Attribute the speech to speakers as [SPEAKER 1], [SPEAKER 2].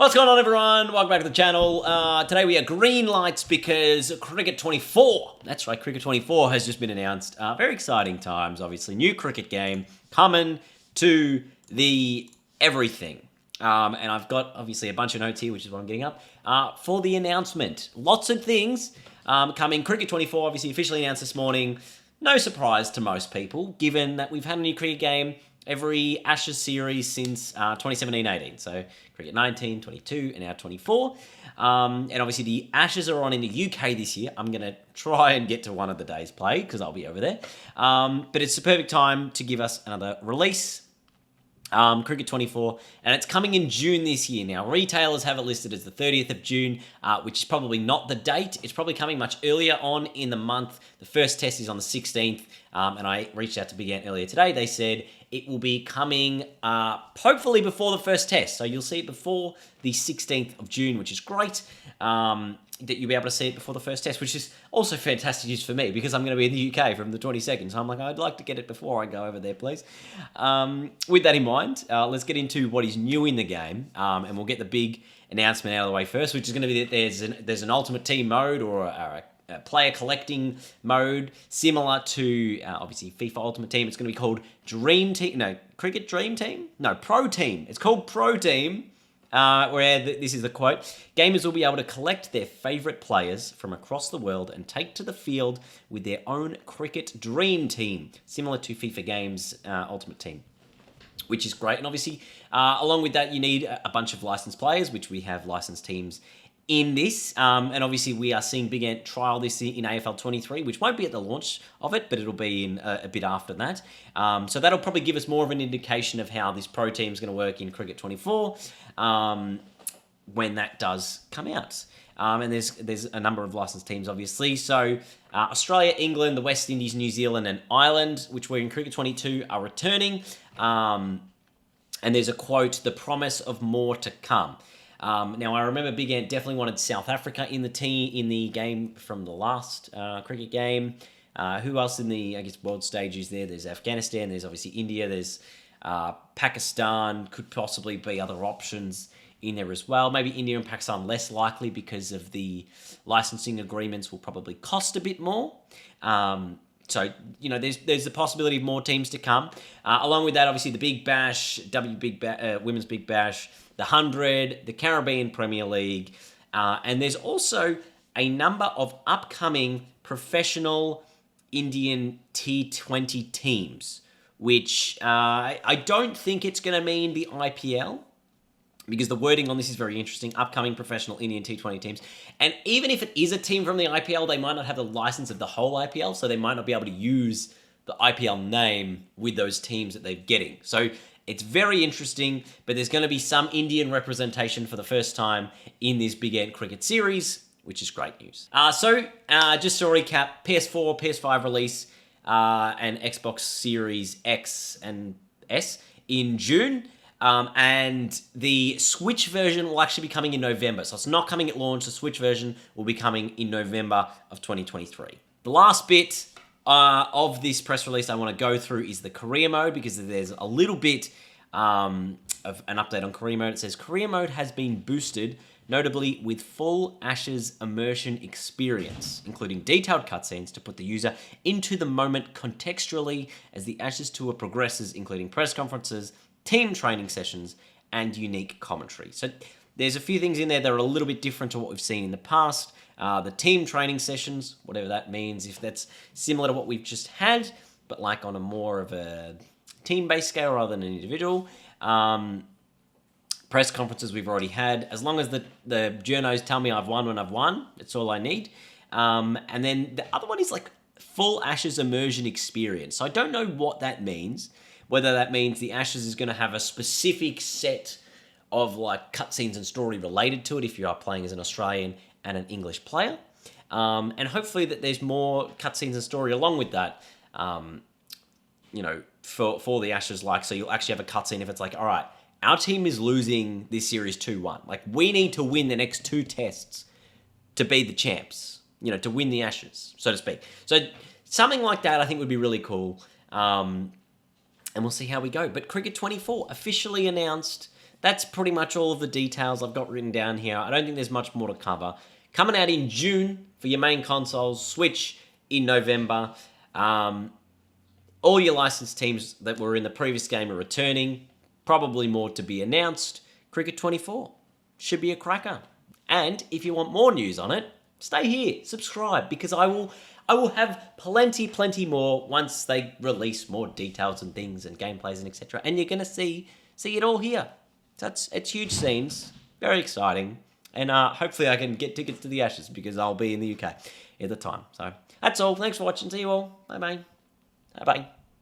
[SPEAKER 1] What's going on, everyone? Welcome back to the channel. Today we are green lights because Cricket 24, that's right, Cricket 24 has just been announced. Very exciting times, obviously. New cricket game coming to the everything. And I've got, obviously, a bunch of notes here, which is what I'm getting up, for the announcement. Lots of things coming. Cricket 24, obviously, officially announced this morning. No surprise to most people, given that we've had a new cricket game every Ashes series since 2017-18. So cricket 19, 22, and now 24. And obviously the Ashes are on in the UK this year. I'm going to try and get to one of the days played because I'll be over there. But it's the perfect time to give us another release. Cricket 24, and it's coming in June this year. Now, retailers have it listed as the 30th of June, which is probably not the date. It's probably coming much earlier on in the month. The first test is on the 16th, and I reached out to Big Ant earlier today. They said it will be coming hopefully before the first test. So you'll see it before the 16th of June, which is great. That you'll be able to see it before the first test, which is also fantastic news for me because I'm going to be in the UK from the 22nd. So I'm like, I'd like to get it before I go over there, please. With that in mind, let's get into what is new in the game, and we'll get the big announcement out of the way first, which is going to be that there's an ultimate team mode or a player collecting mode similar to obviously FIFA Ultimate Team. It's going to be called Dream Team. No, Cricket Dream Team? No, Pro Team. It's called Pro Team. This is the quote, gamers will be able to collect their favourite players from across the world and take to the field with their own cricket dream team, similar to FIFA Games Ultimate Team, which is great. And obviously, along with that, you need a bunch of licensed players, which we have licensed teams in this. And obviously, we are seeing Big Ant trial this in AFL 23, which won't be at the launch of it, but it'll be in a bit after that. So that'll probably give us more of an indication of how this pro team is going to work in Cricket 24 when that does come out. And there's a number of licensed teams, obviously. So Australia, England, the West Indies, New Zealand, and Ireland, which were in Cricket 22, are returning. And there's a quote, the promise of more to come. Now, I remember Big Ant definitely wanted South Africa in the game from the last cricket game. Who else in the, I guess, world stage is there? There's Afghanistan, there's obviously India, there's Pakistan, could possibly be other options in there as well. Maybe India and Pakistan less likely because of the licensing agreements will probably cost a bit more. So, you know, there's the possibility of more teams to come. Along with that, obviously, the Big Bash, Women's Big Bash, the 100, the Caribbean Premier League, and there's also a number of upcoming professional Indian T20 teams, which I don't think it's going to mean the IPL, because the wording on this is very interesting, upcoming professional Indian T20 teams. And even if it is a team from the IPL, they might not have the license of the whole IPL, so they might not be able to use the IPL name with those teams that they're getting. So it's very interesting, but there's going to be some Indian representation for the first time in this Big Ant cricket series, which is great news. Just to recap, PS4, PS5 release, and Xbox Series X and S in June. And the Switch version will actually be coming in November. So it's not coming at launch. The Switch version will be coming in November of 2023. The last bit of this press release I want to go through is the career mode, because there's a little bit of an update on career mode. It says career mode has been boosted, notably with full Ashes immersion experience, including detailed cutscenes to put the user into the moment contextually as the Ashes tour progresses, including press conferences, team training sessions, and unique commentary. So there's a few things in there that are a little bit different to what we've seen in the past. The team training sessions, whatever that means, if that's similar to what we've just had, but like on a more of a team-based scale rather than an individual. Press conferences we've already had. As long as the journos tell me I've won when I've won, that's all I need. And then the other one is like full Ashes immersion experience. So I don't know what that means, whether that means the Ashes is going to have a specific set of like cutscenes and story related to it if you are playing as an Australian and an English player. And hopefully that there's more cutscenes and story along with that, you know, for the Ashes. Like, so you'll actually have a cutscene if it's like, all right, our team is losing this series 2-1. Like, we need to win the next 2 tests to be the champs, you know, to win the Ashes, so to speak. So something like that I think would be really cool. And we'll see how we go. But Cricket 24 officially announced that's pretty much all of the details I've got written down here. I don't think there's much more to cover. Coming out in June for your main consoles, Switch in November. All your licensed teams that were in the previous game are returning. Probably more to be announced. Cricket 24 should be a cracker. And if you want more news on it, stay here, subscribe, because I will have plenty more once they release more details and things and gameplays and etc. And you're gonna see it all here. So it's huge scenes, very exciting, and hopefully I can get tickets to the Ashes because I'll be in the UK at the time. So that's all. Thanks for watching. See you all. Bye bye.